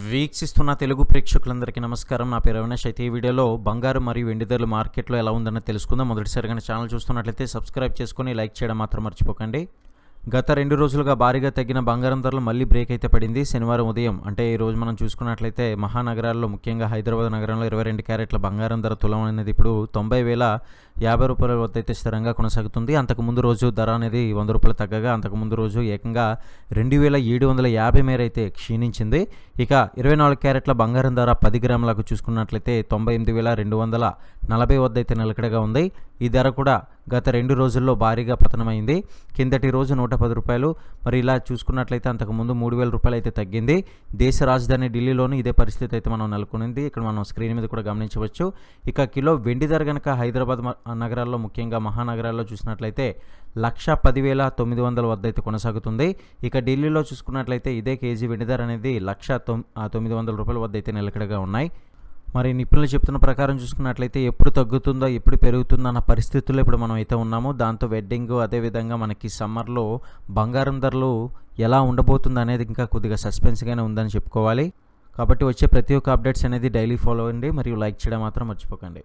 వీక్షిస్తున్న తెలుగు ప్రేక్షకులందరికీ నమస్కారం. నా పేరు అవినాష్. అయితే ఈ వీడియోలో బంగారం మరియు వెండి ధరలు మార్కెట్లో ఎలా ఉందన్న తెలుసుకుందాం. మొదటిసారిగా ఛానల్ చూస్తున్నట్లయితే సబ్స్క్రైబ్ చేసుకుని లైక్ చేయడం మాత్రం మర్చిపోకండి. గత 2 రోజులుగా భారీగా తగ్గిన బంగారం ధరలు మళ్ళీ బ్రేక్ అయితే పడింది. శనివారం ఉదయం అంటే ఈ రోజు మనం చూసుకున్నట్లయితే మహానగరాల్లో ముఖ్యంగా హైదరాబాద్ నగరంలో 22 క్యారెట్ల బంగారం ధర తులం అనేది ఇప్పుడు 90,050 రూపాయల వద్ద అయితే స్థిరంగా కొనసాగుతుంది. అంతకుముందు రోజు ధర అనేది 100 రూపాయలు తగ్గగా అంతకుముందు రోజు ఏకంగా 2,750 మేర అయితే క్షీణించింది. ఇక 24 క్యారెట్ల బంగారం ధర 10 గ్రాములకు చూసుకున్నట్లయితే 98,240 వద్ద అయితే నిలకడగా ఉంది. ఈ ధర కూడా గత 2 రోజుల్లో భారీగా పతనమైంది. కిందటి రోజు 110 రూపాయలు, మరి ఇలా చూసుకున్నట్లయితే అంతకుముందు 3,000 రూపాయలు అయితే తగ్గింది. దేశ రాజధాని ఢిల్లీలోనూ ఇదే పరిస్థితి అయితే మనం నెలకొనింది. ఇక్కడ మనం స్క్రీన్ మీద కూడా గమనించవచ్చు. ఇక కిలో వెండి ధర కనుక హైదరాబాద్ నగరాల్లో ముఖ్యంగా మహానగరాల్లో చూసినట్లయితే 1,10,900 వద్ద అయితే కొనసాగుతుంది. ఇక ఢిల్లీలో చూసుకున్నట్లయితే ఇదే కేజీ వెండి ధర అనేది 1,900 రూపాయల వద్ద అయితే నిలకడగా ఉన్నాయి. మరి నిపుణులు చెప్తున్న ప్రకారం చూసుకున్నట్లయితే ఎప్పుడు తగ్గుతుందో ఎప్పుడు పెరుగుతుందో అన్న పరిస్థితుల్లో ఇప్పుడు మనం అయితే ఉన్నాము. దాంతో వెడ్డింగ్ అదేవిధంగా మనకి సమ్మర్లో బంగారం ధరలు ఎలా ఉండబోతుంది అనేది ఇంకా కొద్దిగా సస్పెన్స్గానే ఉందని చెప్పుకోవాలి. కాబట్టి వచ్చే ప్రతి ఒక్క అప్డేట్స్ అనేది డైలీ ఫాలో అవ్వండి మరియు లైక్ చేయడం మాత్రం మర్చిపోకండి.